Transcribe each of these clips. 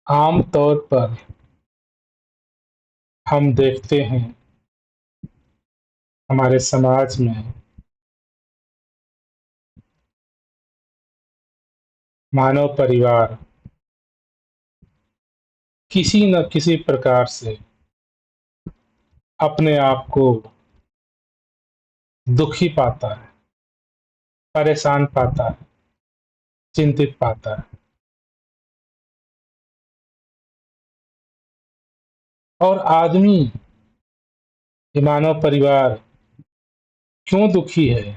आम तौर पर हम देखते हैं हमारे समाज में मानव परिवार किसी न किसी प्रकार से अपने आप को दुखी पाता है, परेशान पाता है, चिंतित पाता है। और आदमी, ये मानव परिवार क्यों दुखी है,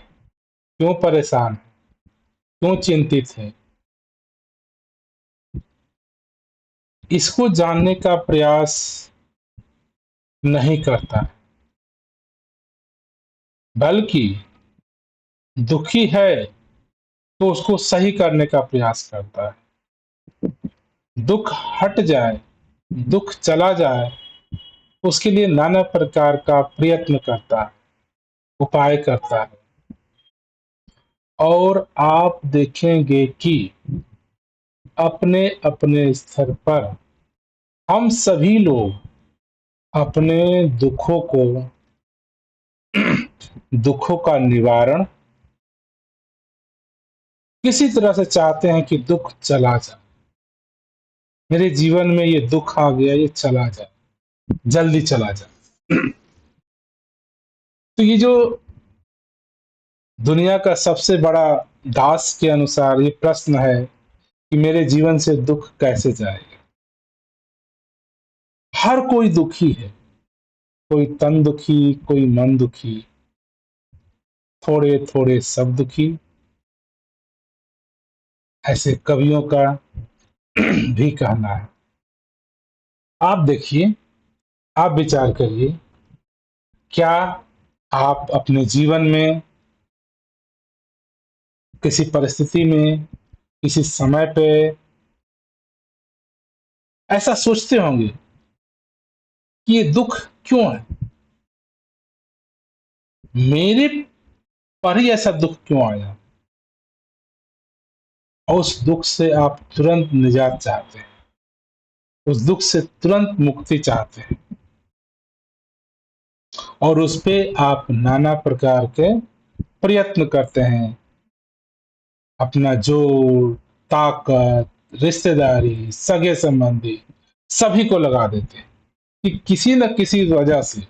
क्यों परेशान है, क्यों चिंतित है, इसको जानने का प्रयास नहीं करता है, बल्कि दुखी है तो उसको सही करने का प्रयास करता है। दुख हट जाए, दुख चला जाए, उसके लिए नाना प्रकार का प्रयत्न करता है, उपाय करता है। और आप देखेंगे कि अपने अपने स्तर पर हम सभी लोग अपने दुखों को दुखों का निवारण किसी तरह से चाहते हैं कि दुख चला जाए। मेरे जीवन में ये दुख आ गया, ये चला जाए, जल्दी चला जाए। तो ये जो दुनिया का सबसे बड़ा दास के अनुसार ये प्रश्न है कि मेरे जीवन से दुख कैसे जाएगा। हर कोई दुखी है, कोई तन दुखी, कोई मन दुखी, थोड़े थोड़े सब दुखी, ऐसे कवियों का भी कहना है। आप देखिए, आप विचार करिए, क्या आप अपने जीवन में किसी परिस्थिति में, किसी समय पे ऐसा सोचते होंगे कि ये दुख क्यों है, मेरे पर ही ऐसा दुख क्यों आया, और उस दुख से आप तुरंत निजात चाहते हैं, उस दुख से तुरंत मुक्ति चाहते हैं, और उस पे आप नाना प्रकार के प्रयत्न करते हैं। अपना जोर, ताकत, रिश्तेदारी, सगे संबंधी सभी को लगा देते हैं कि किसी न किसी वजह से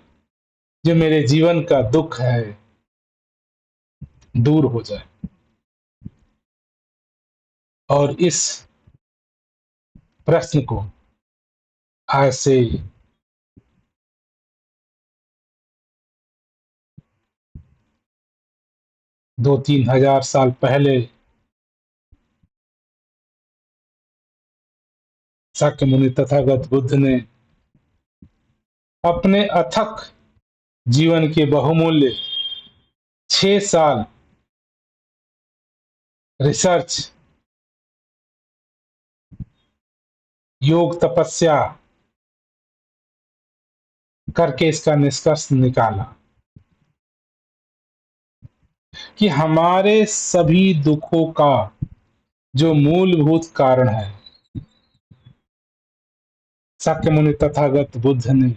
जो मेरे जीवन का दुख है दूर हो जाए। और इस प्रश्न को आज से 2-3 हजार साल पहले शाक्य मुनि तथागत बुद्ध ने अपने अथक जीवन के बहुमूल्य 6 साल रिसर्च, योग तपस्या करके इसका निष्कर्ष निकाला कि हमारे सभी दुखों का जो मूलभूत कारण है, शाक्य मुनि तथागत बुद्ध ने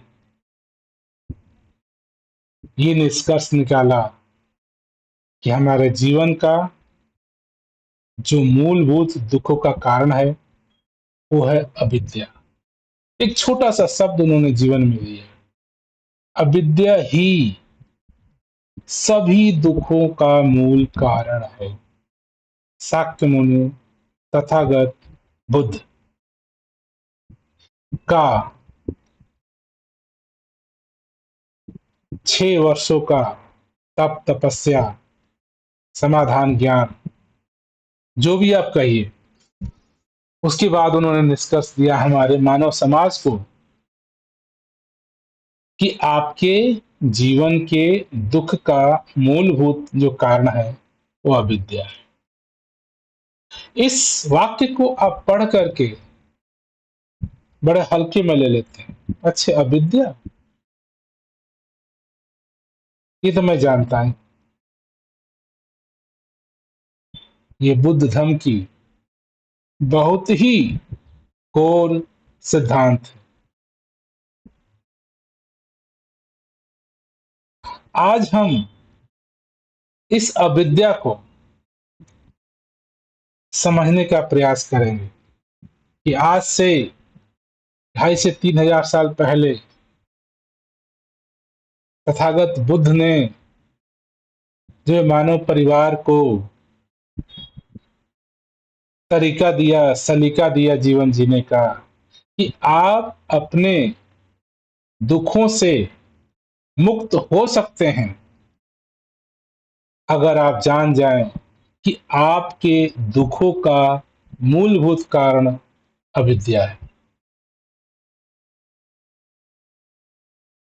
ये निष्कर्ष निकाला कि हमारे जीवन का जो मूलभूत दुखों का कारण है वो है अविद्या। एक छोटा सा शब्द उन्होंने जीवन में दिया, अविद्या ही सभी दुखों का मूल कारण है। शाक्य मुनि तथागत बुद्ध का 6 वर्षों का तप तपस्या, समाधान, ज्ञान, जो भी आप कहिए, उसके बाद उन्होंने निष्कर्ष दिया हमारे मानव समाज को कि आपके जीवन के दुख का मूलभूत जो कारण है वो अविद्या है। इस वाक्य को आप पढ़ करके बड़े हल्के में ले लेते हैं। अच्छा, अविद्या, ये तो मैं जानता हूं, ये बुद्ध धर्म की बहुत ही कोर सिद्धांत है। आज हम इस अविद्या को समझने का प्रयास करेंगे कि आज से 2,500 से 3,000 साल पहले तथागत बुद्ध ने जो मानव परिवार को तरीका दिया, सलीका दिया जीवन जीने का, कि आप अपने दुखों से मुक्त हो सकते हैं अगर आप जान जाएं कि आपके दुखों का मूलभूत कारण अविद्या है।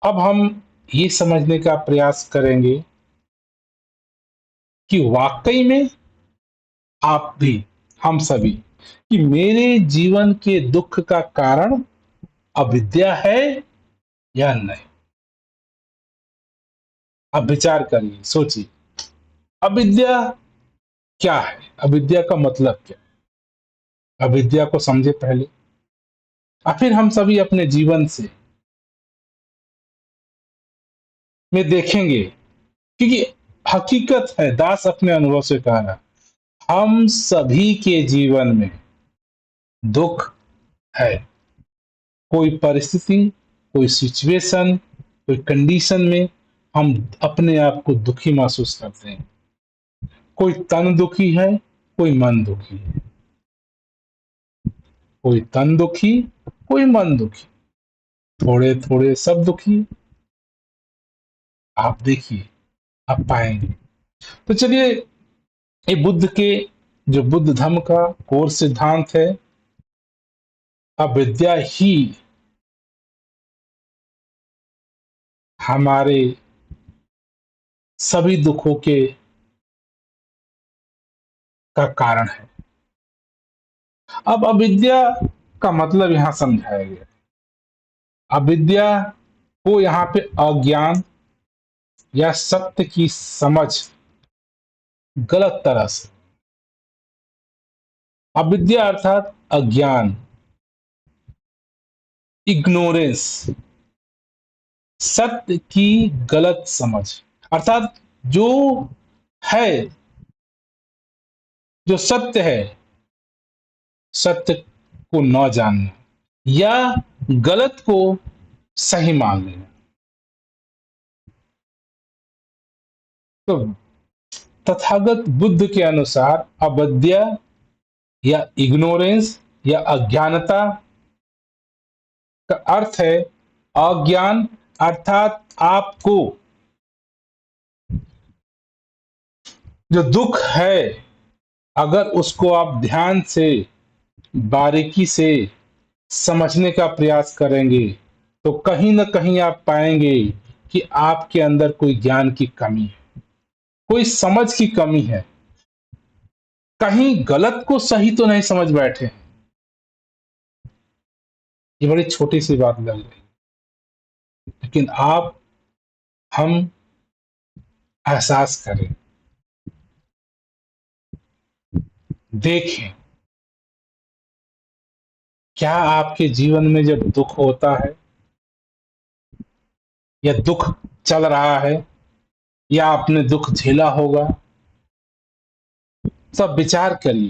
अब हम ये समझने का प्रयास करेंगे कि वाकई में आप भी, हम सभी, कि मेरे जीवन के दुख का कारण अविद्या है या नहीं। अब विचार करिए, सोचिए, अविद्या क्या है? अविद्या का मतलब क्या? अविद्या को समझे पहले, और फिर हम सभी अपने जीवन से में देखेंगे, क्योंकि हकीकत है, दास अपने अनुभव से कह रहा, हम सभी के जीवन में दुख है। कोई परिस्थिति, कोई सिचुएशन, कोई कंडीशन में हम अपने आप को दुखी महसूस करते हैं। कोई तन दुखी है, कोई मन दुखी है। कोई तन दुखी, कोई मन दुखी, थोड़े थोड़े सब दुखी। आप देखिए, आप पाएंगे। तो चलिए, ये बुद्ध के, जो बुद्ध धर्म का कोर सिद्धांत है, अविद्या ही हमारे सभी दुखों के का कारण है। अब अविद्या का मतलब यहां समझाया गया। अविद्या को यहाँ पे अज्ञान या सत्य की समझ गलत तरह से, अविद्या अर्थात अज्ञान, इग्नोरेंस, सत्य की गलत समझ, अर्थात जो है, जो सत्य है, सत्य को न जानना या गलत को सही मान लेना। तो तथागत बुद्ध के अनुसार अविद्या या इग्नोरेंस या अज्ञानता का अर्थ है अज्ञान, अर्थात आपको जो दुख है, अगर उसको आप ध्यान से, बारीकी से समझने का प्रयास करेंगे, तो कहीं ना कहीं आप पाएंगे कि आपके अंदर कोई ज्ञान की कमी है, कोई समझ की कमी है। कहीं गलत को सही तो नहीं समझ बैठे। ये बड़ी छोटी सी बात लग रही, लेकिन आप, हम एहसास करें, देखें, क्या आपके जीवन में जब दुख होता है या दुख चल रहा है या आपने दुख झेला होगा, सब विचार करिए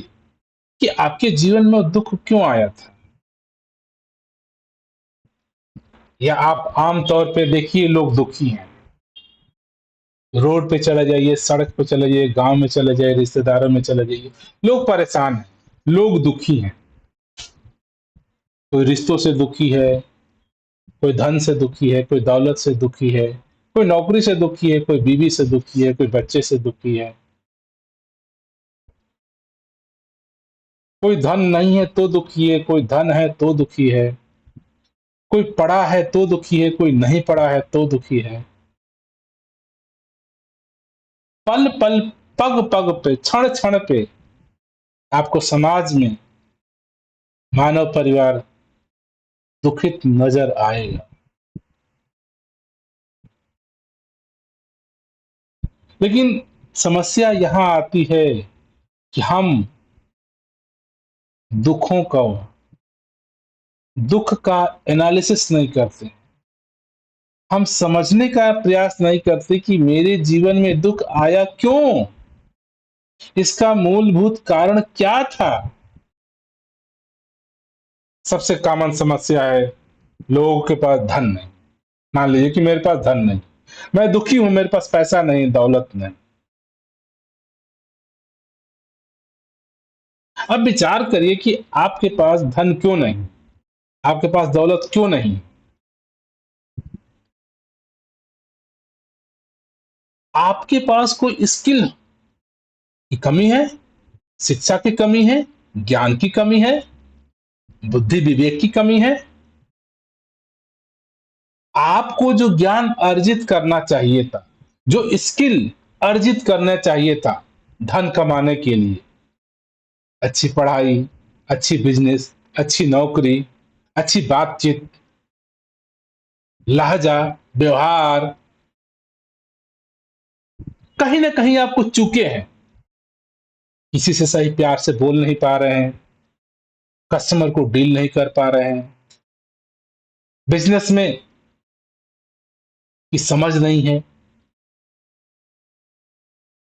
कि आपके जीवन में दुख क्यों आया था। या आप आम तौर पे देखिए, लोग दुखी हैं, रोड पे चले जाइए, सड़क पे चले जाइए, गांव में चले जाइए, रिश्तेदारों में चले जाइए, लोग परेशान हैं, लोग दुखी हैं। कोई रिश्तों से दुखी है, कोई धन से दुखी है, कोई दौलत से दुखी है, कोई नौकरी से दुखी है, कोई बीवी से दुखी है, कोई बच्चे से दुखी है। कोई धन नहीं है तो दुखी है, कोई धन है तो दुखी है, कोई पढ़ा है तो दुखी है, कोई नहीं पढ़ा है तो दुखी है। पल पल, पग पग पे, क्षण क्षण पे आपको समाज में मानव परिवार दुखित नजर आएगा। लेकिन समस्या यहां आती है कि हम दुखों को दुख का एनालिसिस नहीं करते, हम समझने का प्रयास नहीं करते कि मेरे जीवन में दुख आया क्यों, इसका मूलभूत कारण क्या था। सबसे कॉमन समस्या है, लोगों के पास धन नहीं। मान लीजिए कि मेरे पास धन नहीं, मैं दुखी हूं, मेरे पास पैसा नहीं, दौलत नहीं। अब विचार करिए कि आपके पास धन क्यों नहीं, आपके पास दौलत क्यों नहीं। आपके पास कोई स्किल की कमी है, शिक्षा की कमी है, ज्ञान की कमी है, बुद्धि विवेक की कमी है। आपको जो ज्ञान अर्जित करना चाहिए था, जो स्किल अर्जित करना चाहिए था धन कमाने के लिए, अच्छी पढ़ाई, अच्छी बिजनेस, अच्छी नौकरी, अच्छी बातचीत, लहजा, व्यवहार, कहीं ना कहीं आप कुछ चूके हैं। किसी से सही प्यार से बोल नहीं पा रहे हैं, कस्टमर को डील नहीं कर पा रहे हैं, बिजनेस में की समझ नहीं है,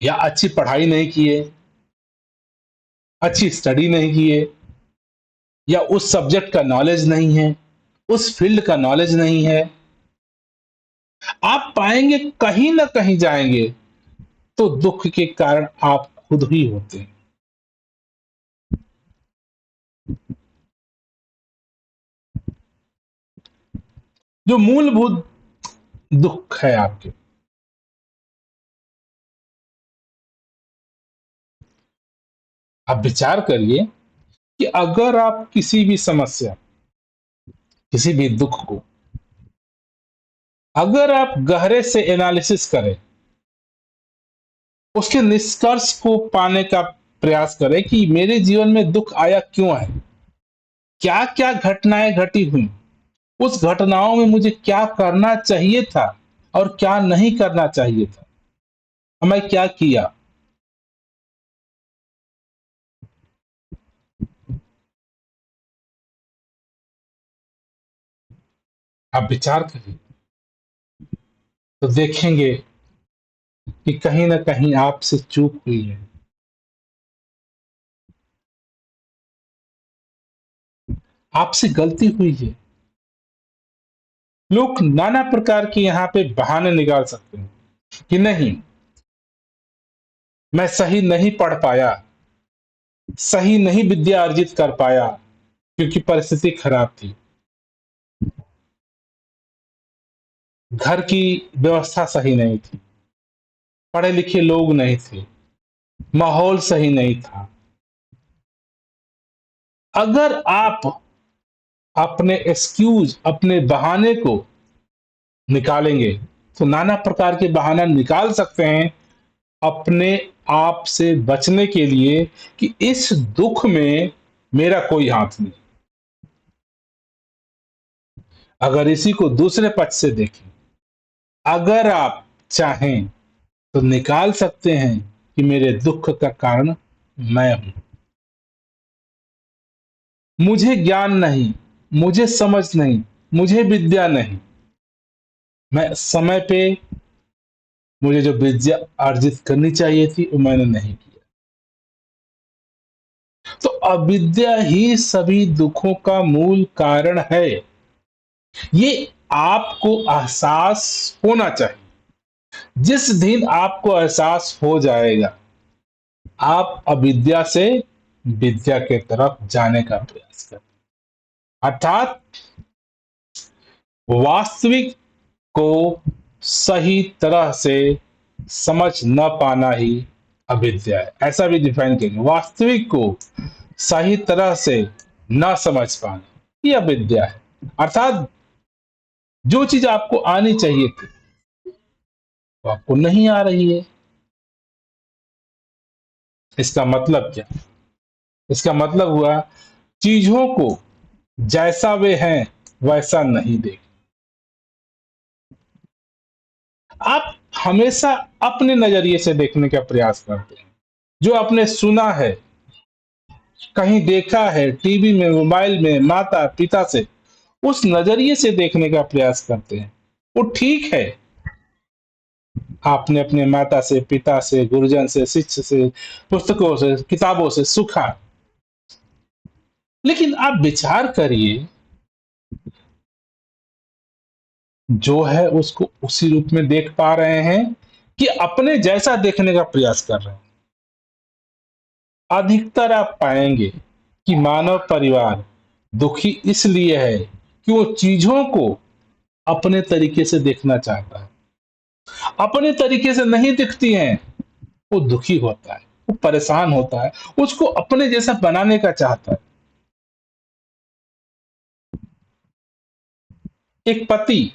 या अच्छी पढ़ाई नहीं किए, अच्छी स्टडी नहीं किए, या उस सब्जेक्ट का नॉलेज नहीं है, उस फील्ड का नॉलेज नहीं है। आप पाएंगे कहीं ना कहीं जाएंगे तो दुख के कारण आप खुद ही होते हैं। जो मूलभूत दुख है आपके, आप विचार करिए कि अगर आप किसी भी समस्या, किसी भी दुख को अगर आप गहरे से एनालिसिस करें, उसके निष्कर्ष को पाने का प्रयास करें कि मेरे जीवन में दुख आया क्यों है, क्या क्या घटनाएं घटी हुई, उस घटनाओं में मुझे क्या करना चाहिए था और क्या नहीं करना चाहिए था, मैं क्या किया। आप विचार करिए तो देखेंगे कि कहीं ना कहीं आपसे चूक हुई है, आपसे गलती हुई है। लोग नाना प्रकार के यहां पे बहाने निकाल सकते हैं कि नहीं, मैं सही नहीं पढ़ पाया, सही नहीं विद्या अर्जित कर पाया क्योंकि परिस्थिति खराब थी, घर की व्यवस्था सही नहीं थी, पढ़े लिखे लोग नहीं थे, माहौल सही नहीं था। अगर आप अपने एक्सक्यूज, अपने बहाने को निकालेंगे तो नाना प्रकार के बहाना निकाल सकते हैं अपने आप से बचने के लिए कि इस दुख में मेरा कोई हाथ नहीं। अगर इसी को दूसरे पक्ष से देखें, अगर आप चाहें तो निकाल सकते हैं कि मेरे दुख का कारण मैं हूं, मुझे ज्ञान नहीं, मुझे समझ नहीं, मुझे विद्या नहीं, मैं समय पे मुझे जो विद्या अर्जित करनी चाहिए थी वो मैंने नहीं किया। तो अविद्या ही सभी दुखों का मूल कारण है, ये आपको एहसास होना चाहिए। जिस दिन आपको एहसास हो जाएगा, आप अविद्या से विद्या के तरफ जाने का प्रयास करें, अर्थात वास्तविक को सही तरह से समझ न पाना ही अविद्या है। ऐसा भी डिफाइन करेंगे, वास्तविक को सही तरह से न समझ पाना ये अविद्या है। अर्थात जो चीज आपको आनी चाहिए थी वो आपको नहीं आ रही है। इसका मतलब क्या, इसका मतलब हुआ चीजों को जैसा वे हैं वैसा नहीं देख। आप हमेशा अपने नजरिए से देखने का प्रयास करते हैं, जो आपने सुना है, कहीं देखा है, टीवी में, मोबाइल में, माता पिता से, उस नजरिए से देखने का प्रयास करते हैं। वो ठीक है, आपने अपने माता से, पिता से, गुरुजन से, शिष्य से, पुस्तकों से, किताबों से सीखा, लेकिन आप विचार करिए, जो है उसको उसी रूप में देख पा रहे हैं कि अपने जैसा देखने का प्रयास कर रहे हैं। अधिकतर आप पाएंगे कि मानव परिवार दुखी इसलिए है कि वो चीजों को अपने तरीके से देखना चाहता है। अपने तरीके से नहीं दिखती हैं, वो दुखी होता है, वो परेशान होता है, उसको अपने जैसा बनाने का चाहता है। एक पति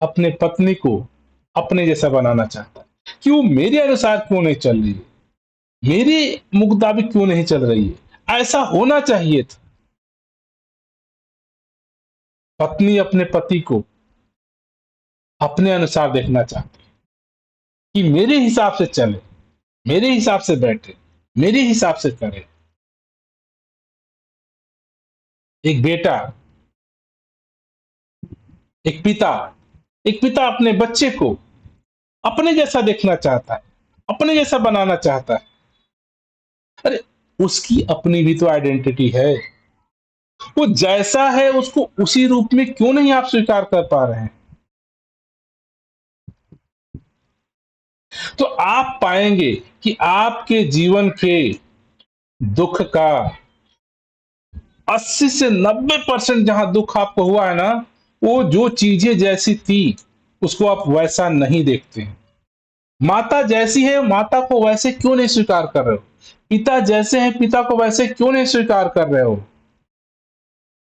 अपने पत्नी को अपने जैसा बनाना चाहता है कि वो मेरे अनुसार क्यों नहीं चल रही है, मेरे मुताबिक क्यों नहीं चल रही है, ऐसा होना चाहिए था। पत्नी अपने पति को अपने अनुसार देखना चाहती है कि मेरे हिसाब से चले, मेरे हिसाब से बैठे, मेरे हिसाब से करे। एक बेटा, एक पिता एक पिता अपने बच्चे को अपने जैसा देखना चाहता है, अपने जैसा बनाना चाहता है। अरे, उसकी अपनी भी तो आइडेंटिटी है। वो जैसा है उसको उसी रूप में क्यों नहीं आप स्वीकार कर पा रहे हैं? तो आप पाएंगे कि आपके जीवन के दुख का 80 से 90% जहां दुख आपको हुआ है ना, वो जो चीजें जैसी थी उसको आप वैसा नहीं देखते हैं। माता जैसी है, माता को वैसे क्यों नहीं स्वीकार कर रहे हो? पिता जैसे हैं, पिता को वैसे क्यों नहीं स्वीकार कर रहे हो?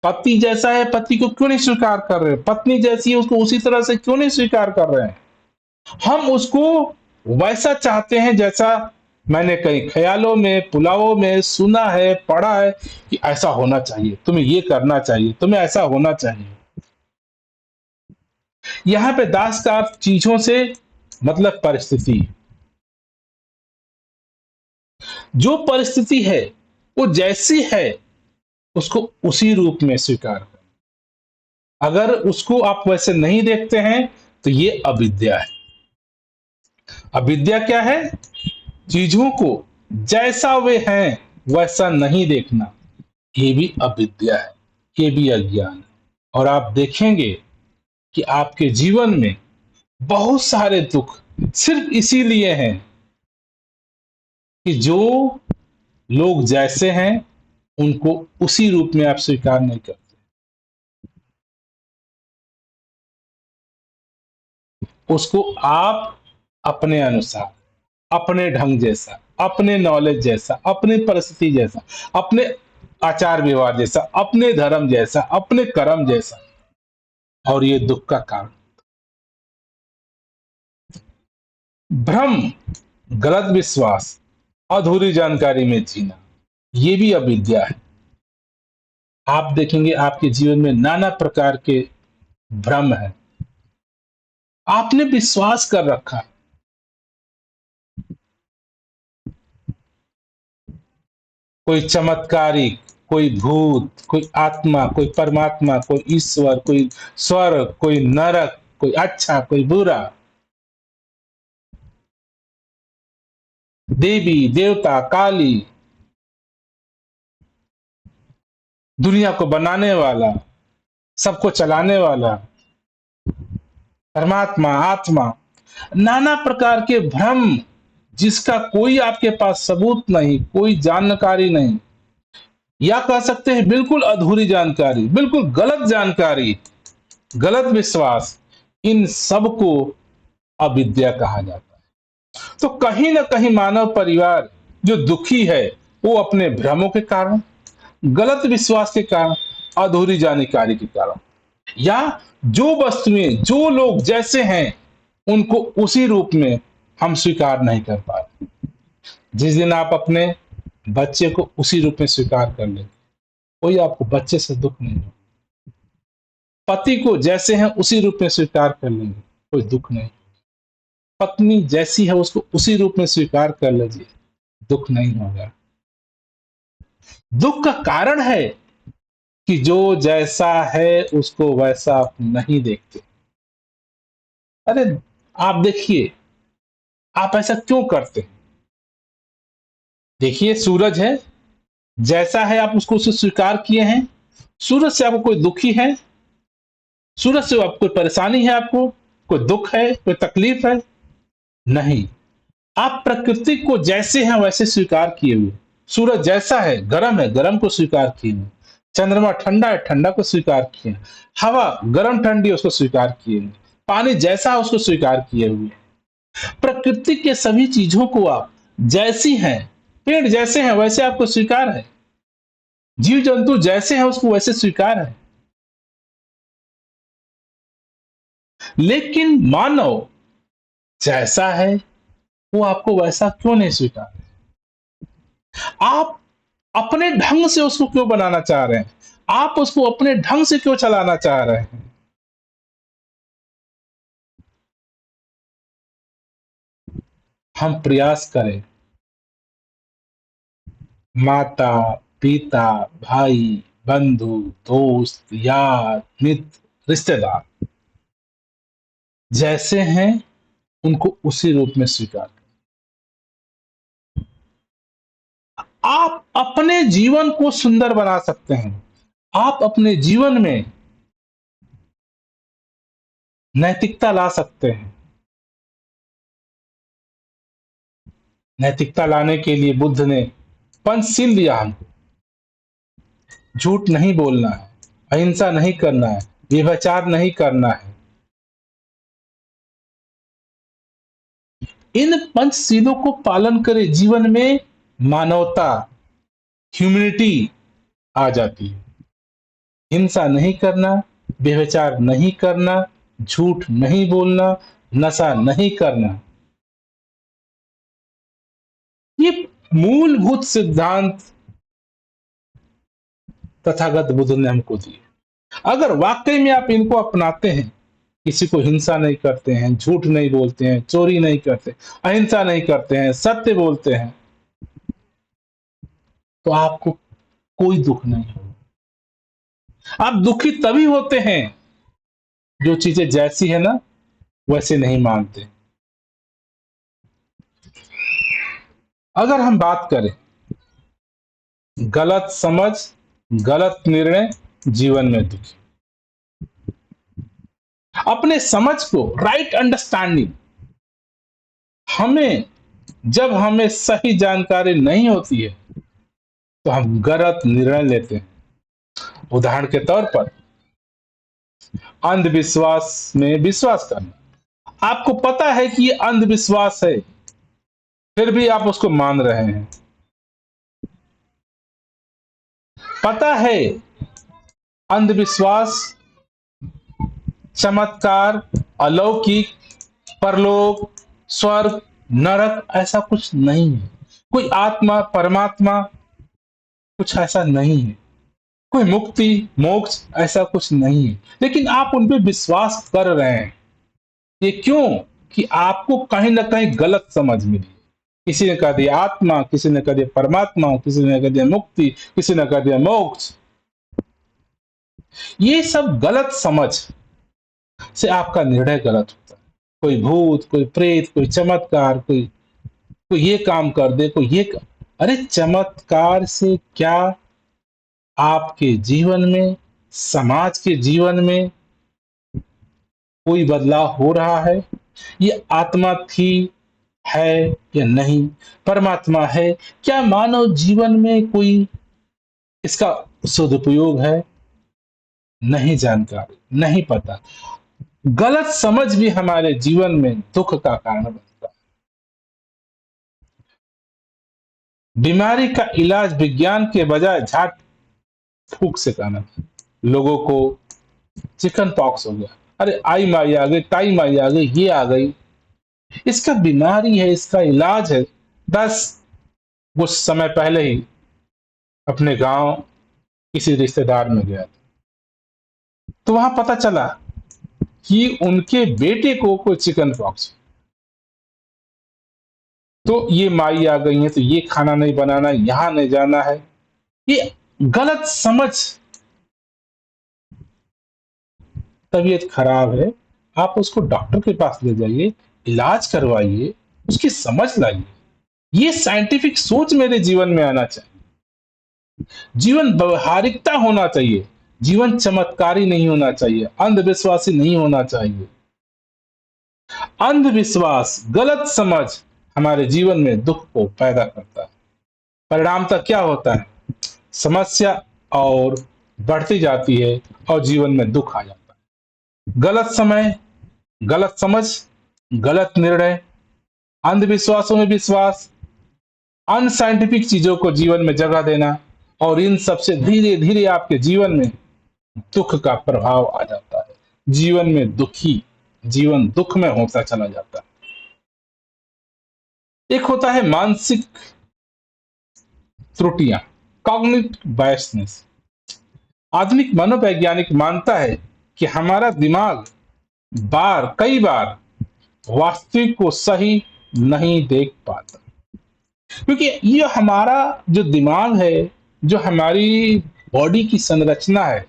पति जैसा है, पति को क्यों नहीं स्वीकार कर रहे हो? पत्नी जैसी है, उसको उसी तरह से क्यों नहीं स्वीकार कर रहे हैं? हम उसको वैसा चाहते हैं जैसा मैंने कई ख्यालों में, पुलावों में सुना है, पढ़ा है कि ऐसा होना चाहिए, तुम्हें ये करना चाहिए, तुम्हें ऐसा होना चाहिए। यहां पे दास का अर्थ चीजों से मतलब परिस्थिति। जो परिस्थिति है वो जैसी है उसको उसी रूप में स्वीकार करें। अगर उसको आप वैसे नहीं देखते हैं तो ये अविद्या है। अविद्या क्या है? चीजों को जैसा वे हैं वैसा नहीं देखना। ये भी अविद्या है, ये भी अज्ञान है। और आप देखेंगे कि आपके जीवन में बहुत सारे दुख सिर्फ इसीलिए हैं कि जो लोग जैसे हैं उनको उसी रूप में आप स्वीकार नहीं करते। उसको आप अपने अनुसार, अपने ढंग जैसा, अपने नॉलेज जैसा, अपनी परिस्थिति जैसा, अपने आचार व्यवहार जैसा, अपने धर्म जैसा, अपने कर्म जैसा। और ये दुख का कारण भ्रम, गलत विश्वास, अधूरी जानकारी में जीना, ये भी अविद्या है। आप देखेंगे आपके जीवन में नाना प्रकार के भ्रम है। आपने विश्वास कर रखा है, कोई चमत्कारी, कोई भूत, कोई आत्मा, कोई परमात्मा, कोई ईश्वर, कोई स्वर्ग, कोई नरक, कोई अच्छा, कोई बुरा, देवी देवता, काली, दुनिया को बनाने वाला, सबको चलाने वाला, परमात्मा, आत्मा, नाना प्रकार के भ्रम, जिसका कोई आपके पास सबूत नहीं, कोई जानकारी नहीं, या कह सकते हैं बिल्कुल अधूरी जानकारी, बिल्कुल गलत जानकारी, गलत विश्वास, इन सब को अविद्या कहा जाता है। तो कहीं ना कहीं मानव परिवार जो दुखी है वो अपने भ्रमों के कारण, गलत विश्वास के कारण, अधूरी जानकारी के कारण, या जो वस्तुएं, जो लोग जैसे हैं उनको उसी रूप में हम स्वीकार नहीं कर पा रहे। जिस दिन आप अपने बच्चे को उसी रूप में स्वीकार कर लेंगे, कोई आपको बच्चे से दुख नहीं होगा। पति को जैसे हैं उसी रूप में स्वीकार कर लेंगे, कोई दुख नहीं। पत्नी जैसी है उसको उसी रूप में स्वीकार कर लीजिए, दुख नहीं होगा। दुख का कारण है कि जो जैसा है उसको वैसा आप नहीं देखते। अरे आप देखिए, आप ऐसा क्यों करते हैं? देखिए सूरज है, जैसा है आप उसको उसे स्वीकार किए हैं। सूरज से आपको कोई दुखी है? सूरज से आपको कोई परेशानी है, आपको कोई दुख है, कोई तकलीफ है? नहीं। आप प्रकृति को जैसे हैं वैसे स्वीकार किए हुए। सूरज जैसा है, गरम को स्वीकार किए हुए। चंद्रमा ठंडा है, ठंडा को स्वीकार किए। हवा गरम ठंडी है, उसको स्वीकार किए हुए। पानी जैसा है उसको स्वीकार किए हुए। प्रकृति के सभी चीजों को आप जैसी हैं, पेड़ जैसे हैं वैसे आपको स्वीकार है। जीव जंतु जैसे हैं उसको वैसे स्वीकार है। लेकिन मानव जैसा है वो आपको वैसा क्यों नहीं स्वीकार? आप अपने ढंग से उसको क्यों बनाना चाह रहे हैं? आप उसको अपने ढंग से क्यों चलाना चाह रहे हैं? हम प्रयास करें, माता, पिता, भाई, बंधु, दोस्त, यार, मित्र, रिश्तेदार जैसे हैं उनको उसी रूप में स्वीकार करें। आप अपने जीवन को सुंदर बना सकते हैं। आप अपने जीवन में नैतिकता ला सकते हैं। नैतिकता लाने के लिए बुद्ध ने पंचशील दिया हमको। झूठ नहीं बोलना है, अहिंसा नहीं करना है, व्यभिचार नहीं करना है। इन पंचशीलों को पालन करे जीवन में मानवता, ह्यूमैनिटी आ जाती है। हिंसा नहीं करना, व्यभिचार नहीं करना, झूठ नहीं बोलना, नशा नहीं करना, ये मूलभूत सिद्धांत तथागत बुद्ध ने हमको दिए। अगर वाकई में आप इनको अपनाते हैं, किसी को हिंसा नहीं करते हैं, झूठ नहीं बोलते हैं, चोरी नहीं करते, अहिंसा नहीं करते हैं, सत्य बोलते हैं, तो आपको कोई दुख नहीं होगा। आप दुखी तभी होते हैं जो चीजें जैसी है ना वैसे नहीं मानते। अगर हम बात करें गलत समझ, गलत निर्णय जीवन में दुखी, अपने समझ को राइट अंडरस्टैंडिंग, हमें जब हमें सही जानकारी नहीं होती है तो हम गलत निर्णय लेते हैं। उदाहरण के तौर पर अंधविश्वास में विश्वास करना। आपको पता है कि ये अंधविश्वास है, फिर भी आप उसको मान रहे हैं। पता है अंधविश्वास, चमत्कार, अलौकिक, परलोक, स्वर्ग, नरक ऐसा कुछ नहीं है। कोई आत्मा, परमात्मा कुछ ऐसा नहीं है। कोई मुक्ति, मोक्ष ऐसा कुछ नहीं है। लेकिन आप उन पे विश्वास कर रहे हैं। ये क्यों? कि आपको कहीं ना कहीं गलत समझ मिली। किसी ने कह दिया आत्मा, किसी ने कह दिया परमात्मा, किसी ने कह दिया मुक्ति, किसी ने कह दिया मोक्ष। ये सब गलत समझ से आपका निर्णय गलत होता है। कोई भूत, कोई प्रेत, कोई चमत्कार, कोई कोई ये काम कर दे, कोई ये अरे चमत्कार से क्या आपके जीवन में, समाज के जीवन में कोई बदलाव हो रहा है? ये आत्मा थी, है या नहीं? परमात्मा है क्या? मानव जीवन में कोई इसका सदुपयोग है? नहीं जानकारी, नहीं पता। गलत समझ भी हमारे जीवन में दुख का कारण बनता है। बीमारी का इलाज विज्ञान के बजाय झाड़ फूक से करना। लोगों को चिकन पॉक्स हो गया, अरे आई माई आ गई, ताई माई आ गई, ये आ गई, इसका बीमारी है, इसका इलाज है। बस कुछ समय पहले ही अपने गांव किसी रिश्तेदार में गया तो वहां पता चला कि उनके बेटे को कोई चिकन पॉक्स। तो ये माई आ गई है तो ये खाना नहीं बनाना, यहां नहीं जाना है। ये गलत समझ तबीयत खराब है, आप उसको डॉक्टर के पास ले जाइए, इलाज करवाइए, उसकी समझ लाइए। ये साइंटिफिक सोच मेरे जीवन में आना चाहिए। जीवन व्यवहारिकता होना चाहिए। जीवन चमत्कारी नहीं होना चाहिए, अंधविश्वासी नहीं होना चाहिए। अंधविश्वास, गलत समझ हमारे जीवन में दुख को पैदा करता है। परिणामतः क्या होता है? समस्या और बढ़ती जाती है और जीवन में दुख आ जाता है। गलत समय, गलत समझ, गलत निर्णय, अंधविश्वासों में विश्वास, अनसाइंटिफिक चीजों को जीवन में जगह देना, और इन सबसे धीरे धीरे आपके जीवन में दुख का प्रभाव आ जाता है। जीवन में दुखी, जीवन दुख में होता चला जाता है। एक होता है मानसिक त्रुटियां, कॉग्निटिव बायसनेस। आधुनिक मनोवैज्ञानिक मानता है कि हमारा दिमाग कई बार वास्तविक को सही नहीं देख पाता, क्योंकि ये हमारा जो दिमाग है, जो हमारी बॉडी की संरचना है,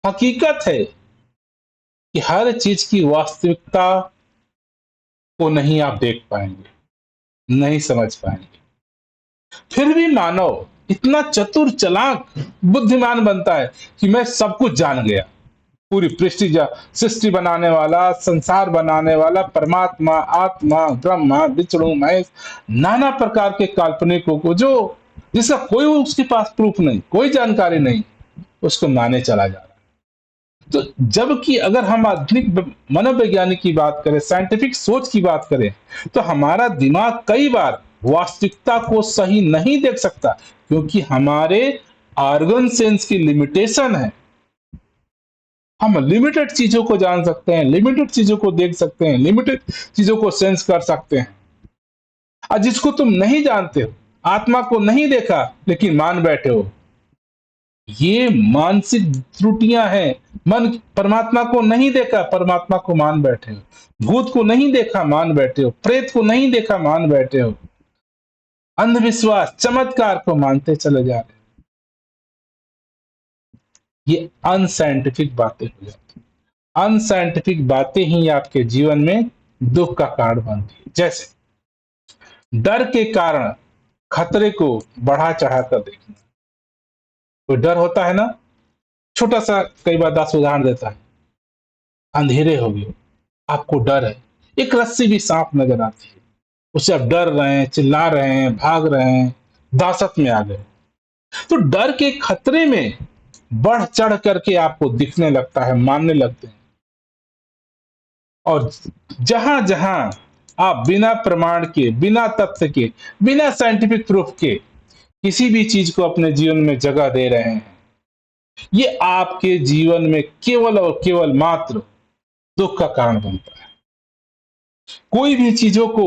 हकीकत है कि हर चीज की वास्तविकता को नहीं आप देख पाएंगे, नहीं समझ पाएंगे। फिर भी मानव इतना चतुर, चालाक, बुद्धिमान बनता है कि मैं सब कुछ जान गया। पूरी सृष्टि बनाने वाला, संसार बनाने वाला, परमात्मा, आत्मा, ब्रह्मा, विष्णु, महेश, नाना प्रकार के काल्पनिकों को, जो जिसका कोई उसके पास प्रूफ नहीं, कोई जानकारी नहीं, उसको माने चला जा रहा है। तो जबकि अगर हम आधुनिक मनोवैज्ञानिक की बात करें, साइंटिफिक सोच की बात करें, तो हमारा दिमाग कई बार वास्तविकता को सही नहीं देख सकता, क्योंकि हमारे ऑर्गन सेंस की लिमिटेशन है। हम लिमिटेड चीजों को जान सकते हैं, लिमिटेड चीजों को देख सकते हैं, लिमिटेड चीजों को सेंस कर सकते हैं। और जिसको तुम नहीं जानते हो, आत्मा को नहीं देखा लेकिन मान बैठे हो, ये मानसिक त्रुटियां हैं। मन परमात्मा को नहीं देखा, परमात्मा को मान बैठे हो। भूत को नहीं देखा, मान बैठे हो। प्रेत को नहीं देखा, मान बैठे हो। अंधविश्वास, चमत्कार को मानते चले जा रहे हो। ये अनसाइंटिफिक बातें हो जाती हैं। अनसाइंटिफिक बातें ही आपके जीवन में दुख का कारण बनती है। जैसे डर के कारण खतरे को बढ़ा चढ़ा कर देखना। कोई डर होता है ना, छोटा सा, कई बार 10 उदाहरण देता है। अंधेरे हो गए, आपको डर है, एक रस्सी भी सांप नजर आती है, उससे आप डर रहे हैं, चिल्ला रहे हैं, भाग रहे हैं, दहशत में आ गए। तो डर के खतरे में बढ़ चढ़ करके आपको दिखने लगता है, मानने लगते हैं। और जहां जहां आप बिना प्रमाण के, बिना तथ्य के, बिना साइंटिफिक प्रूफ के किसी भी चीज को अपने जीवन में जगह दे रहे हैं, ये आपके जीवन में केवल और केवल मात्र दुख का कारण बनता है। कोई भी चीजों को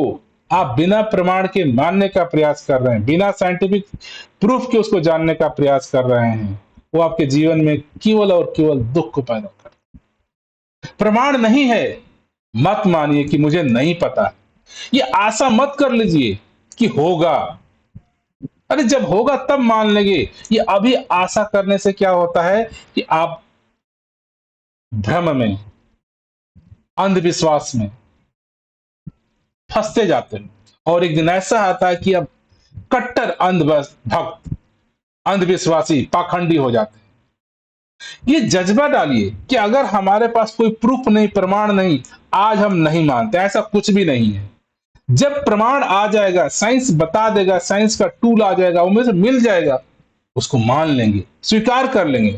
आप बिना प्रमाण के मानने का प्रयास कर रहे हैं, बिना साइंटिफिक प्रूफ के उसको जानने का प्रयास कर रहे हैं, वो आपके जीवन में केवल और केवल दुख को पैदा करता है। प्रमाण नहीं है, मत मानिए कि मुझे नहीं पता। ये आशा मत कर लीजिए कि होगा। अरे जब होगा तब मान लेंगे। ये अभी आशा करने से क्या होता है कि आप भ्रम में, अंधविश्वास में फंसते जाते हैं, और एक दिन ऐसा आता है कि अब कट्टर भक्त, अंधविश्वासी, पाखंडी हो जाते हैं। ये जज्बा डालिए कि अगर हमारे पास कोई प्रूफ नहीं, प्रमाण नहीं, आज हम नहीं मानते, ऐसा कुछ भी नहीं है। जब प्रमाण आ जाएगा, साइंस बता देगा, साइंस का टूल आ जाएगा, उनमें से मिल जाएगा, उसको मान लेंगे, स्वीकार कर लेंगे।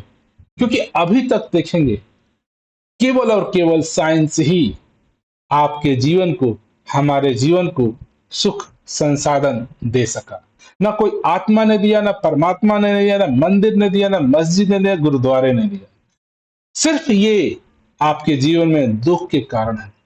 क्योंकि अभी तक देखेंगे, केवल और केवल साइंस ही आपके जीवन को, हमारे जीवन को सुख संसाधन दे सका। ना कोई आत्मा ने दिया, ना परमात्मा ने दिया, ना मंदिर ने दिया, ना मस्जिद ने दिया, गुरुद्वारे ने दिया। सिर्फ ये आपके जीवन में दुख के कारण है।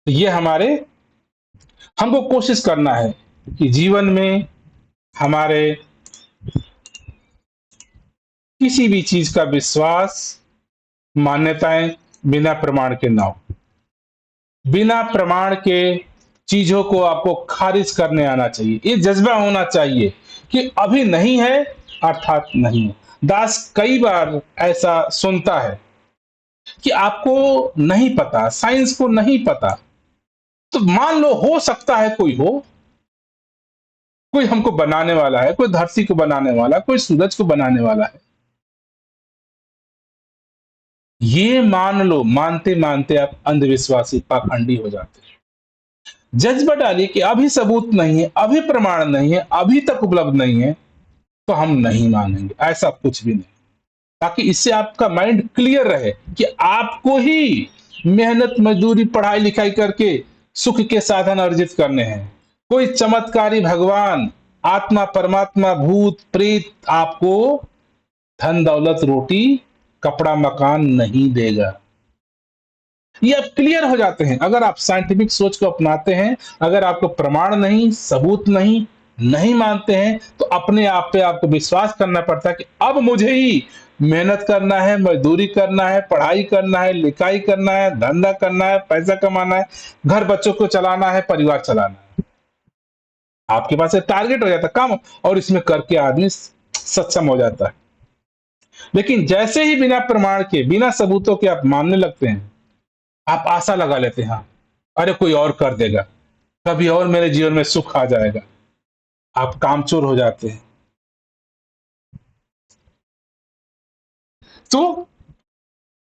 तो ये हमको कोशिश करना है कि जीवन में हमारे किसी भी चीज का विश्वास, मान्यताएं बिना प्रमाण के ना हो। बिना प्रमाण के चीजों को आपको खारिज करने आना चाहिए। ये जज्बा होना चाहिए कि अभी नहीं है अर्थात नहीं है। दास कई बार ऐसा सुनता है कि आपको नहीं पता, साइंस को नहीं पता, तो मान लो हो सकता है कोई हो, कोई हमको बनाने वाला है, कोई धरती को बनाने वाला, कोई सूरज को बनाने वाला है। ये मान लो, मानते मानते आप अंधविश्वासी पाखंडी हो जाते हैं। जज्बा डालिए कि अभी सबूत नहीं है, अभी प्रमाण नहीं है, अभी तक उपलब्ध नहीं है, तो हम नहीं मानेंगे। ऐसा कुछ भी नहीं, ताकि इससे आपका माइंड क्लियर रहे कि आपको ही मेहनत मजदूरी पढ़ाई लिखाई करके सुख के साधन अर्जित करने हैं। कोई चमत्कारी भगवान, आत्मा, परमात्मा, भूत प्रेत आपको धन दौलत रोटी कपड़ा मकान नहीं देगा। ये आप क्लियर हो जाते हैं अगर आप साइंटिफिक सोच को अपनाते हैं। अगर आपको प्रमाण नहीं, सबूत नहीं, नहीं मानते हैं, तो अपने आप पे आपको विश्वास करना पड़ता है कि अब मुझे ही मेहनत करना है, मजदूरी करना है, पढ़ाई करना है, लिखाई करना है, धंधा करना है, पैसा कमाना है, घर बच्चों को चलाना है, परिवार चलाना है। आपके पास एक टारगेट हो जाता है काम, और इसमें करके आदमी सक्षम हो जाता है। लेकिन जैसे ही बिना प्रमाण के, बिना सबूतों के आप मानने लगते हैं, आप आशा लगा लेते हैं, हाँ अरे कोई और कर देगा, कभी और मेरे जीवन में सुख आ जाएगा। आप कामचोर हो जाते हैं। तो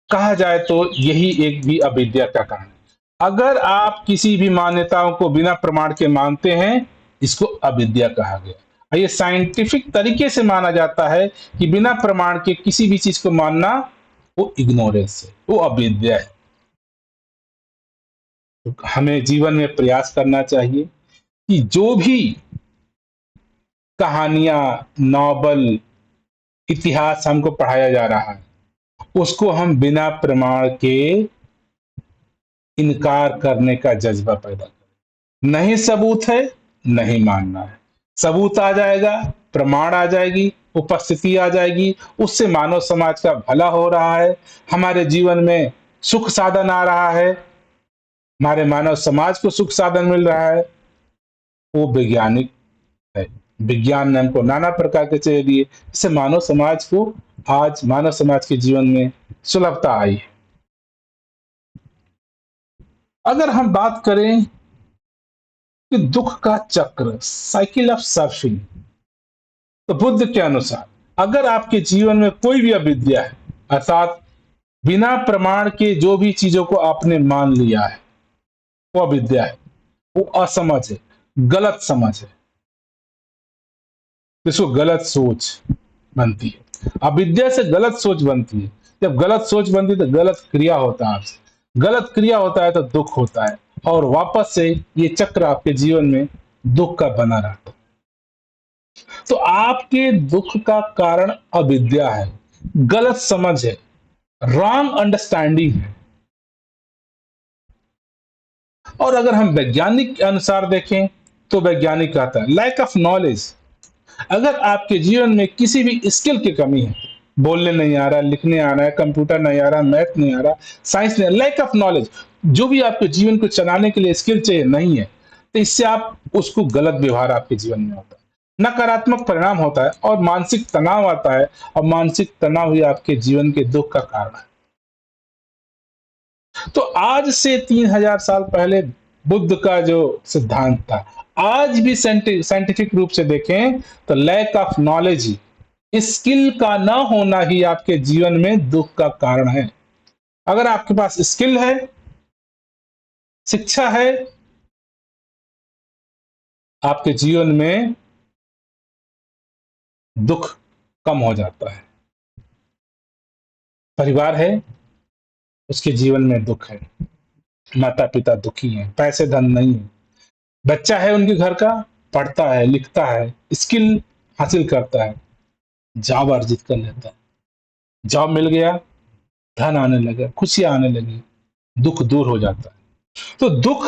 कहा जाए तो यही एक भी अविद्या का कारण है। अगर आप किसी भी मान्यताओं को बिना प्रमाण के मानते हैं, इसको अविद्या कहा गया। और ये साइंटिफिक तरीके से माना जाता है कि बिना प्रमाण के किसी भी चीज को मानना, वो इग्नोरेंस है, वो अविद्या है। तो हमें जीवन में प्रयास करना चाहिए कि जो भी कहानियां, नॉवल, इतिहास हमको पढ़ाया जा रहा है, उसको हम बिना प्रमाण के इनकार करने का जज्बा पैदा करें। नहीं सबूत है, नहीं मानना है। सबूत आ जाएगा, प्रमाण आ जाएगी, उपस्थिति आ जाएगी, उससे मानव समाज का भला हो रहा है, हमारे जीवन में सुख साधन आ रहा है, हमारे मानव समाज को सुख साधन मिल रहा है, वो वैज्ञानिक है। विज्ञान ने हमको नाना प्रकार के चीजें दिए, इससे मानव समाज को, आज मानव समाज के जीवन में सुलभता आई है। अगर हम बात करें कि दुख का चक्र, साइकिल ऑफ सर्फिंग, तो बुद्ध के अनुसार अगर आपके जीवन में कोई भी अविद्या है, अर्थात बिना प्रमाण के जो भी चीजों को आपने मान लिया है, वो अविद्या है, वो असमझ है, गलत समझ है, इसको गलत सोच बनती है। अविद्या से गलत सोच बनती है। जब गलत सोच बनती है तो गलत क्रिया होता है आपसे, गलत क्रिया होता है तो दुख होता है, और वापस से ये चक्र आपके जीवन में दुख का बना रहता है। तो आपके दुख का कारण अविद्या है, गलत समझ है, रॉन्ग अंडरस्टैंडिंग है। और अगर हम वैज्ञानिक के अनुसार देखें तो वैज्ञानिक कहता है लैक ऑफ नॉलेज। अगर आपके जीवन में किसी भी स्किल की कमी है, बोलने नहीं आ रहा, लिखने आ रहा है, कंप्यूटर नहीं आ रहा, मैथ नहीं आ रहा, साइंस नहीं, लैक ऑफ नॉलेज, जो भी आपके जीवन को चलाने के लिए स्किल चाहिए नहीं है, तो इससे आप उसको गलत व्यवहार आपके जीवन में होता है, नकारात्मक परिणाम होता है, और मानसिक तनाव आता है, और मानसिक तनाव ही आपके जीवन के दुख का कारण है। तो आज से 3000 साल पहले बुद्ध का जो सिद्धांत था, आज भी साइंटिफिक रूप से देखें तो लैक ऑफ नॉलेज ही, स्किल का ना होना ही आपके जीवन में दुख का कारण है। अगर आपके पास स्किल है, शिक्षा है, आपके जीवन में दुख कम हो जाता है। परिवार है, उसके जीवन में दुख है, माता पिता दुखी हैं, पैसे धन नहीं है। बच्चा है उनके घर का, पढ़ता है, लिखता है, स्किल हासिल करता है, जॉब अर्जित कर लेता है, जॉब मिल गया, धन आने लगा, खुशियां आने लगी, दुख दूर हो जाता है। तो दुख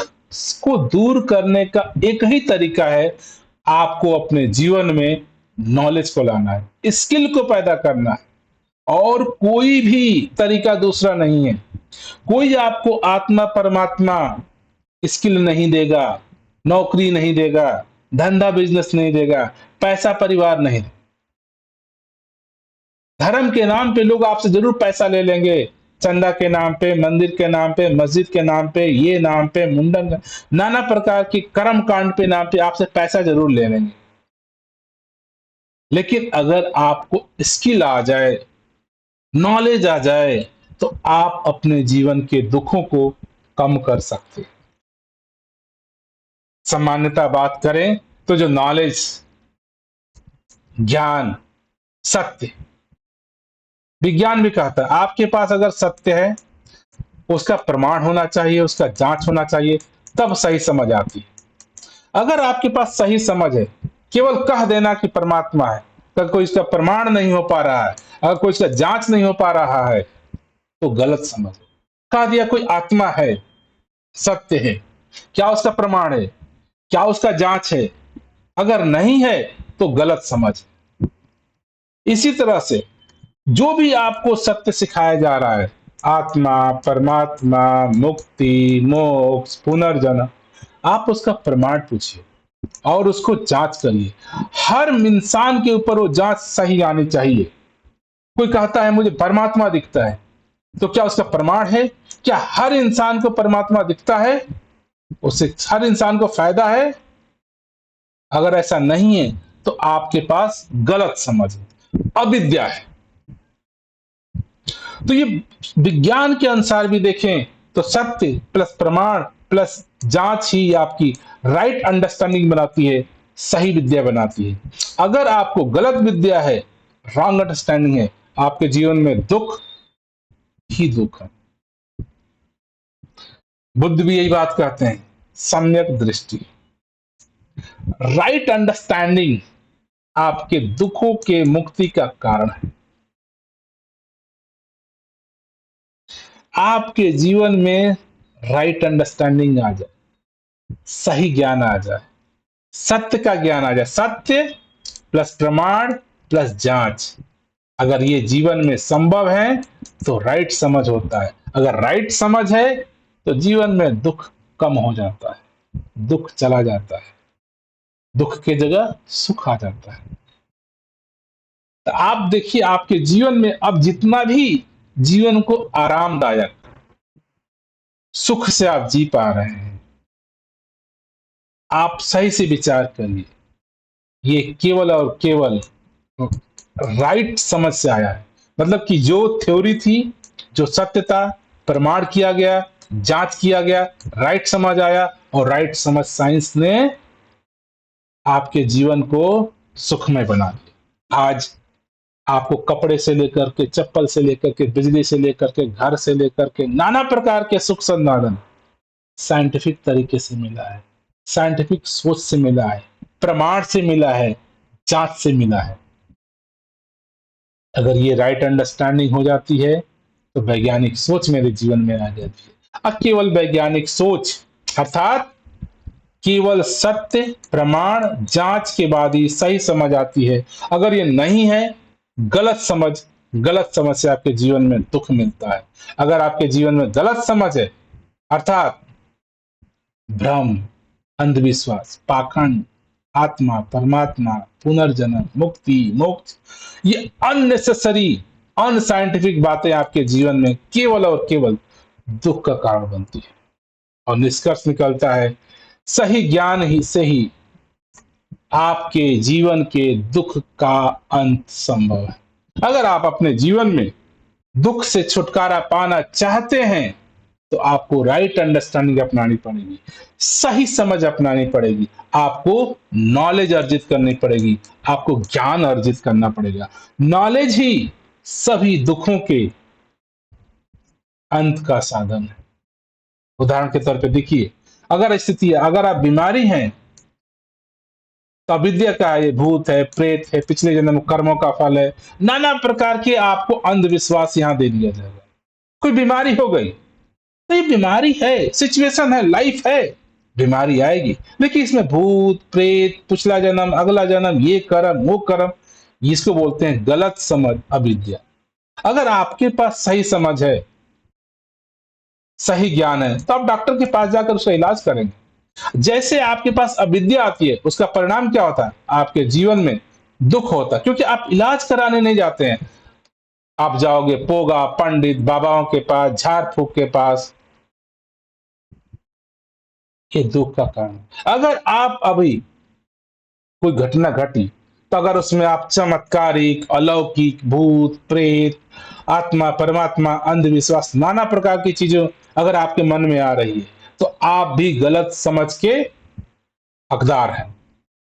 को दूर करने का एक ही तरीका है, आपको अपने जीवन में नॉलेज को लाना है, स्किल को पैदा करना है। और कोई भी तरीका दूसरा नहीं है। कोई आपको आत्मा परमात्मा स्किल नहीं देगा, नौकरी नहीं देगा, धंधा बिजनेस नहीं देगा, पैसा परिवार नहीं। धर्म के नाम पे लोग आपसे जरूर पैसा ले लेंगे, चंदा के नाम पे, मंदिर के नाम पे, मस्जिद के नाम पे, ये नाम पे, मुंडन, नाना प्रकार की कर्म कांड पे नाम पे आपसे पैसा जरूर ले लेंगे। लेकिन अगर आपको स्किल आ जाए, नॉलेज आ जाए, तो आप अपने जीवन के दुखों को कम कर सकते हैं। सामान्यता बात करें तो जो नॉलेज, ज्ञान, सत्य, विज्ञान भी कहता है आपके पास अगर सत्य है, उसका प्रमाण होना चाहिए, उसका जांच होना चाहिए, तब सही समझ आती है। अगर आपके पास सही समझ है, केवल कह देना कि परमात्मा है, अगर कोई इसका प्रमाण नहीं हो पा रहा है, अगर कोई इसका जांच नहीं हो पा रहा है, तो गलत समझ। कह दिया कोई आत्मा है, सत्य है, क्या उसका प्रमाण है, क्या उसका जांच है? अगर नहीं है तो गलत समझ। इसी तरह से जो भी आपको सत्य सिखाया जा रहा है, आत्मा, परमात्मा, मुक्ति, मोक्ष, पुनर्जन्म, आप उसका प्रमाण पूछिए और उसको जांच करिए। हर इंसान के ऊपर वो जांच सही आनी चाहिए। कोई कहता है मुझे परमात्मा दिखता है, तो क्या उसका प्रमाण है? क्या हर इंसान को परमात्मा दिखता है? उससे हर इंसान को फायदा है? अगर ऐसा नहीं है तो आपके पास गलत समझ है, अविद्या है। तो ये विज्ञान के अनुसार भी देखें तो सत्य प्लस प्रमाण प्लस जांच ही आपकी राइट अंडरस्टैंडिंग बनाती है, सही विद्या बनाती है। अगर आपको गलत विद्या है, रॉन्ग अंडरस्टैंडिंग है, आपके जीवन में दुख ही दुख है। बुद्ध भी यही बात कहते हैं, सम्यक दृष्टि, राइट अंडरस्टैंडिंग आपके दुखों के मुक्ति का कारण है। आपके जीवन में राइट अंडरस्टैंडिंग आ जाए, सही ज्ञान आ जाए, सत्य का ज्ञान आ जाए, सत्य प्लस प्रमाण प्लस जांच, अगर ये जीवन में संभव है तो राइट समझ होता है। अगर राइट समझ है तो जीवन में दुख कम हो जाता है, दुख चला जाता है, दुख की जगह सुख आ जाता है। तो आप देखिए आपके जीवन में अब जितना भी जीवन को आरामदायक सुख से आप जी पा रहे हैं, आप सही से विचार करिए, ये केवल और केवल राइट समझ से आया है। मतलब कि जो थ्योरी थी, जो सत्य था, प्रमाण किया गया, जांच किया गया, राइट समझ आया, और राइट समझ साइंस ने आपके जीवन को सुखमय बना दिया। आज आपको कपड़े से लेकर के, चप्पल से लेकर के, बिजली से लेकर के, घर से लेकर के, नाना प्रकार के सुख संसाधन साइंटिफिक तरीके से मिला है, साइंटिफिक सोच से मिला है, प्रमाण से मिला है, जांच से मिला है। अगर ये राइट अंडरस्टैंडिंग हो जाती है तो वैज्ञानिक सोच मेरे जीवन में आ जाती है। अब केवल वैज्ञानिक सोच अर्थात केवल सत्य प्रमाण जांच के बाद ही सही समझ आती है। अगर ये नहीं है, गलत समझ, गलत समझ से आपके जीवन में दुख मिलता है। अगर आपके जीवन में गलत समझ है अर्थात भ्रम, अंधविश्वास, पाखंड, आत्मा, परमात्मा, पुनर्जन्म, मुक्ति, मोक्ष, ये अननेसेसरी अनसाइंटिफिक बातें आपके जीवन में केवल और केवल दुख का कारण बनती है। और निष्कर्ष निकलता है सही ज्ञान ही से ही आपके जीवन के दुख का अंत संभव है। अगर आप अपने जीवन में दुख से छुटकारा पाना चाहते हैं तो आपको राइट अंडरस्टैंडिंग अपनानी पड़ेगी, सही समझ अपनानी पड़ेगी, आपको नॉलेज अर्जित करनी पड़ेगी, आपको ज्ञान अर्जित करना पड़ेगा। नॉलेज ही सभी दुखों के अंत का साधन है। उदाहरण के तौर पे देखिए, अगर स्थिति है, अगर आप बीमारी हैं तो अविद्या का है, ये भूत है, प्रेत है, पिछले जन्म कर्मों का फल है, नाना प्रकार के आपको अंधविश्वास यहां दे दिया जाएगा। कोई बीमारी हो गई तो ये बीमारी है, सिचुएशन है, लाइफ है, बीमारी आएगी। लेकिन इसमें भूत प्रेत, पिछला जन्म, अगला जन्म, ये कर्म वो कर्म, इसको बोलते हैं गलत समझ, अविद्या। अगर आपके पास सही समझ है, सही ज्ञान है, तो आप डॉक्टर के पास जाकर उसका इलाज करेंगे। जैसे आपके पास अविद्या आती है, उसका परिणाम क्या होता है? आपके जीवन में दुख होता है, क्योंकि आप इलाज कराने नहीं जाते हैं। आप जाओगे पोगा, पंडित, बाबाओं के पास, झाड़ फूक के पास। ये दुख का कारण है। अगर आप अभी कोई घटना घटी, तो अगर उसमें आप चमत्कारिक, अलौकिक, भूत प्रेत, आत्मा परमात्मा, अंधविश्वास, नाना प्रकार की चीजें अगर आपके मन में आ रही है, तो आप भी गलत समझ के हकदार हैं।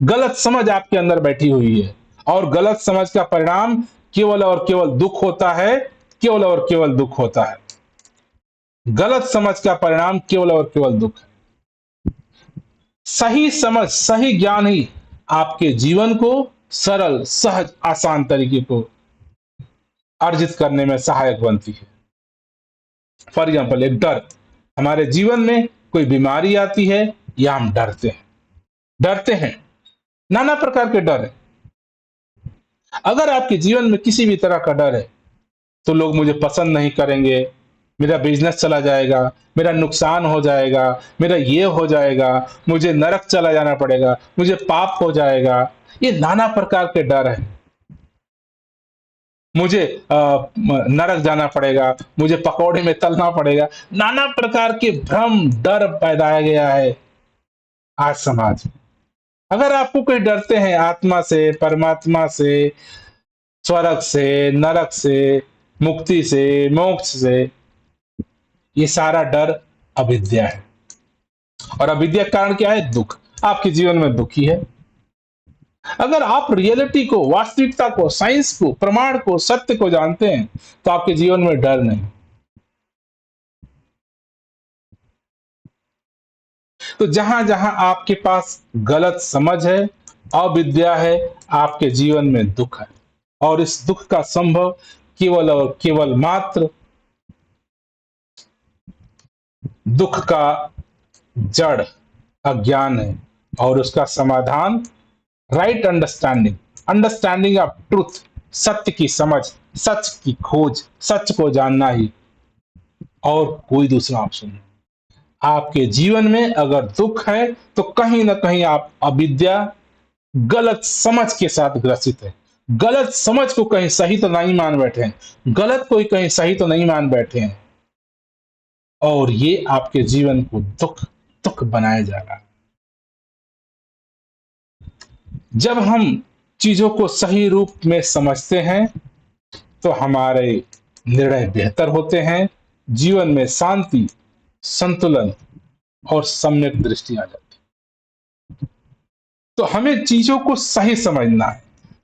गलत समझ आपके अंदर बैठी हुई है, और गलत समझ का परिणाम केवल और केवल दुख होता है। केवल और केवल दुख होता है। गलत समझ का परिणाम केवल और केवल दुख है। सही समझ, सही ज्ञान ही आपके जीवन को सरल, सहज, आसान तरीके को अर्जित करने में सहायक बनती है। फॉर एग्जाम्पल, एक डर। हमारे जीवन में कोई बीमारी आती है, या हम डरते हैं। डरते हैं, नाना प्रकार के डर है। अगर आपके जीवन में किसी भी तरह का डर है, तो लोग मुझे पसंद नहीं करेंगे, मेरा बिजनेस चला जाएगा, मेरा नुकसान हो जाएगा, मेरा ये हो जाएगा, मुझे नरक चला जाना पड़ेगा, मुझे पाप हो जाएगा, ये नाना प्रकार के डर है। मुझे नरक जाना पड़ेगा, मुझे पकौड़े में तलना पड़ेगा, नाना प्रकार के भ्रम, डर पैदाया गया है आज समाज में। अगर आपको कोई डरते हैं आत्मा से, परमात्मा से, स्वर्ग से, नरक से, मुक्ति से, मोक्ष से, ये सारा डर अविद्या है। और अविद्या का कारण क्या है? दुख। आपके जीवन में दुखी है। अगर आप रियलिटी को, वास्तविकता को, साइंस को, प्रमाण को, सत्य को जानते हैं, तो आपके जीवन में डर नहीं। तो जहां जहां आपके पास गलत समझ है, अविद्या है, आपके जीवन में दुख है। और इस दुख का संभव केवल और केवल मात्र दुख का जड़ अज्ञान है, और उसका समाधान right understanding, understanding of truth, सत्य की समझ, सच की खोज, सच को जानना ही, और कोई दूसरा ऑप्शन नहीं। आपके जीवन में अगर दुख है, तो कहीं ना कहीं आप अविद्या, गलत समझ के साथ ग्रसित है। गलत समझ को कहीं सही तो नहीं मान बैठे हैं, गलत को कहीं सही तो नहीं मान बैठे हैं, और ये आपके जीवन को दुख दुख बनाया जा रहा है। जब हम चीजों को सही रूप में समझते हैं, तो हमारे निर्णय बेहतर होते हैं, जीवन में शांति, संतुलन और सम्यक दृष्टि आ जाती है। तो हमें चीजों को सही समझना है।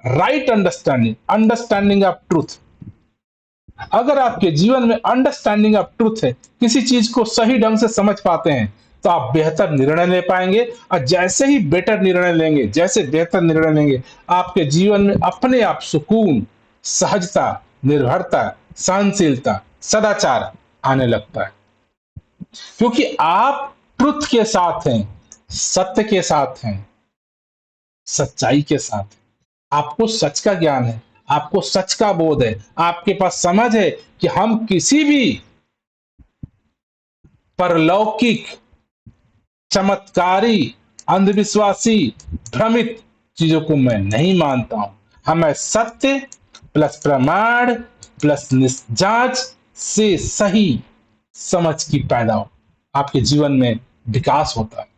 Right understanding, understanding of truth. अगर आपके जीवन में अंडरस्टैंडिंग ऑफ ट्रूथ है, किसी चीज को सही ढंग से समझ पाते हैं, तो आप बेहतर निर्णय ले पाएंगे। और जैसे ही बेटर निर्णय लेंगे, जैसे बेहतर निर्णय लेंगे, आपके जीवन में अपने आप सुकून, सहजता, निर्भरता, सहनशीलता, सदाचार आने लगता है। क्योंकि आप ट्रुथ के साथ हैं, सत्य के साथ हैं, सच्चाई के साथ हैं। आपको सच का ज्ञान है, आपको सच का बोध है, आपके पास समझ है कि हम किसी भी परलौकिक, चमत्कारी, अंधविश्वासी, भ्रमित चीजों को मैं नहीं मानता हूं। हमें सत्य प्लस प्रमाण प्लस जांच से सही समझ की पैदा हो, आपके जीवन में विकास होता है।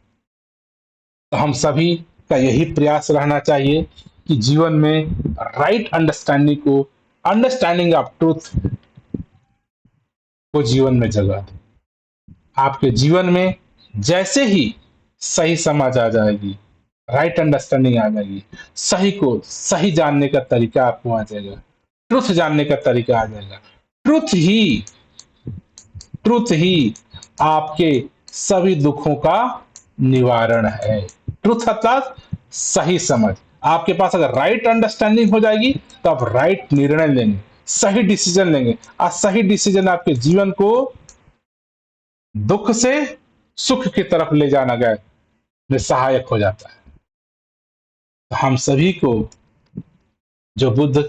तो हम सभी का यही प्रयास रहना चाहिए कि जीवन में राइट अंडरस्टैंडिंग को, अंडरस्टैंडिंग ऑफ ट्रूथ को जीवन में जगा दे। आपके जीवन में जैसे ही सही समझ आ जाएगी, राइट अंडरस्टैंडिंग आ जाएगी, सही को सही जानने का तरीका आपको आ जाएगा, ट्रुथ जानने का तरीका आ जाएगा। ट्रुथ ही ट्रुथ ही आपके सभी दुखों का निवारण है। ट्रुथ अर्थात सही समझ। आपके पास अगर राइट अंडरस्टैंडिंग हो जाएगी, तो आप राइट निर्णय लेंगे, सही डिसीजन लेंगे, और सही डिसीजन आपके जीवन को दुख से सुख की तरफ ले जाना गए में सहायक हो जाता है। तो हम सभी को, जो बुद्ध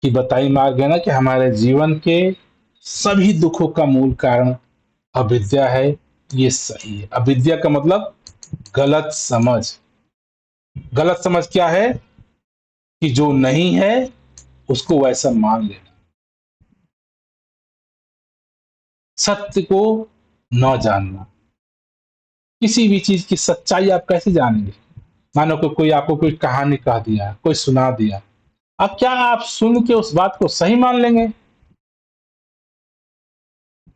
कि बताई मार्ग है ना कि हमारे जीवन के सभी दुखों का मूल कारण अविद्या है। ये सही है। अविद्या का मतलब गलत समझ। गलत समझ क्या है? कि जो नहीं है उसको वैसा मान लेना, सत्य को न जानना। किसी भी चीज की सच्चाई आप कैसे जानेंगे? मानो कि कोई आपको कोई कहानी कह दिया, कोई सुना दिया, अब क्या आप सुन के उस बात को सही मान लेंगे?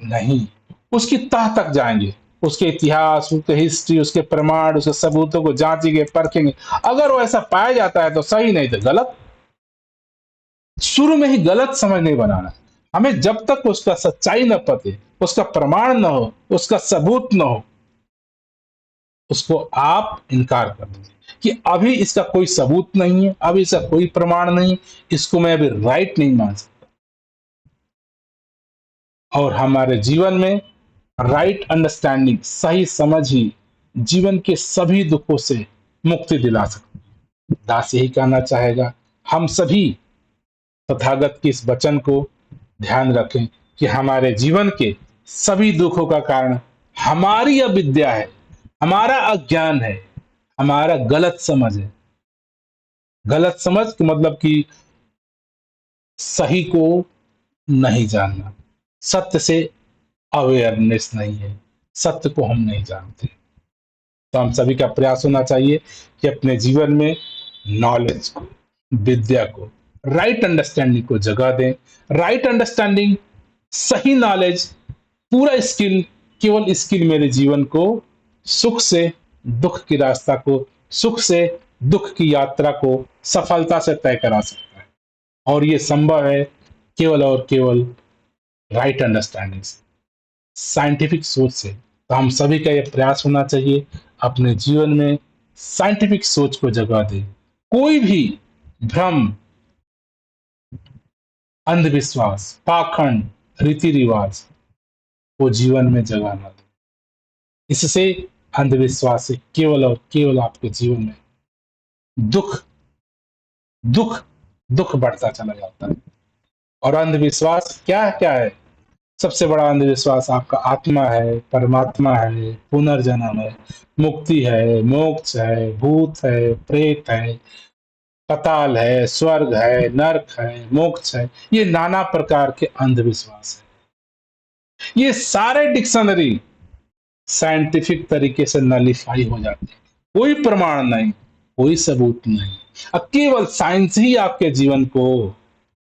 नहीं। उसकी तह तक जाएंगे, उसके इतिहास, उसके हिस्ट्री, उसके प्रमाण, उसके सबूतों को जांचेंगे, परखेंगे। अगर वो ऐसा पाया जाता है तो सही, नहीं तो गलत। शुरू में ही गलत समझ नहीं बनाना। हमें जब तक उसका सच्चाई न पते, उसका प्रमाण न हो, उसका सबूत न हो, उसको आप इनकार कर दीजिए कि अभी इसका कोई सबूत नहीं है, अभी इसका कोई प्रमाण नहीं, इसको मैं अभी राइट नहीं मान सकता। और हमारे जीवन में राइट अंडरस्टैंडिंग, सही समझ ही जीवन के सभी दुखों से मुक्ति दिला सकती है। दास यही कहना चाहेगा, हम सभी तथागत के इस वचन को ध्यान रखें कि हमारे जीवन के सभी दुखों का कारण हमारी अविद्या है, हमारा अज्ञान है, हमारा गलत समझ है। गलत समझ का मतलब कि सही को नहीं जानना, सत्य से अवेयरनेस नहीं है, सत्य को हम नहीं जानते। तो हम सभी का प्रयास होना चाहिए कि अपने जीवन में नॉलेज को, विद्या को, राइट अंडरस्टैंडिंग को जगह दें। राइट अंडरस्टैंडिंग, सही नॉलेज, पूरा स्किल, केवल स्किल मेरे जीवन को सुख से दुख की रास्ता को, सुख से दुख की यात्रा को सफलता से तय करा सकता है। और ये संभव है केवल और केवल राइट अंडरस्टैंडिंग से, साइंटिफिक सोच से। तो हम सभी का यह प्रयास होना चाहिए, अपने जीवन में साइंटिफिक सोच को जगह दे। कोई भी भ्रम, अंधविश्वास, पाखंड, रीति रिवाज को जीवन में जगह न दे। इससे अंधविश्वास से केवल और केवल आपके जीवन में दुख दुख दुख बढ़ता चला जाता है। और अंधविश्वास क्या क्या है? सबसे बड़ा अंधविश्वास आपका आत्मा है, परमात्मा है, पुनर्जन्म है, मुक्ति है, मोक्ष है, भूत है, प्रेत है, पताल है, स्वर्ग है, नरक है, मोक्ष है। ये नाना प्रकार के अंधविश्वास है। ये सारे डिक्शनरी साइंटिफिक तरीके से नलीफाई हो जाते हैं। कोई प्रमाण नहीं, कोई सबूत नहीं। अब केवल साइंस ही आपके जीवन को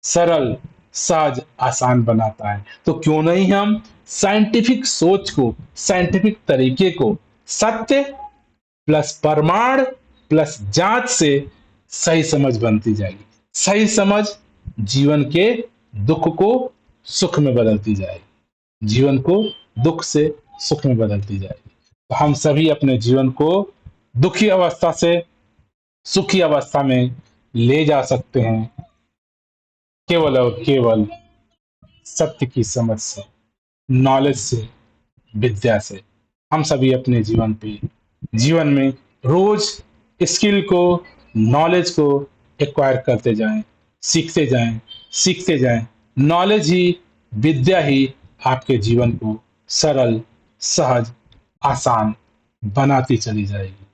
सरल, सहज, आसान बनाता है। तो क्यों नहीं हम साइंटिफिक सोच को, साइंटिफिक तरीके को, सत्य प्लस प्रमाण प्लस जांच से सही समझ बनती जाएगी। सही समझ जीवन के दुख को सुख में बदलती जाएगी, जीवन को दुख से सुख में बदलती जाएगी। तो हम सभी अपने जीवन को दुखी अवस्था से सुखी अवस्था में ले जा सकते हैं, केवल और केवल सत्य की समझ से, नॉलेज से, विद्या से। हम सभी अपने जीवन में रोज स्किल को, नॉलेज को एक्वायर करते जाएं, सीखते जाएं, सीखते जाएं। नॉलेज ही, विद्या ही आपके जीवन को सरल, सहज, आसान बनाती चली जाएगी।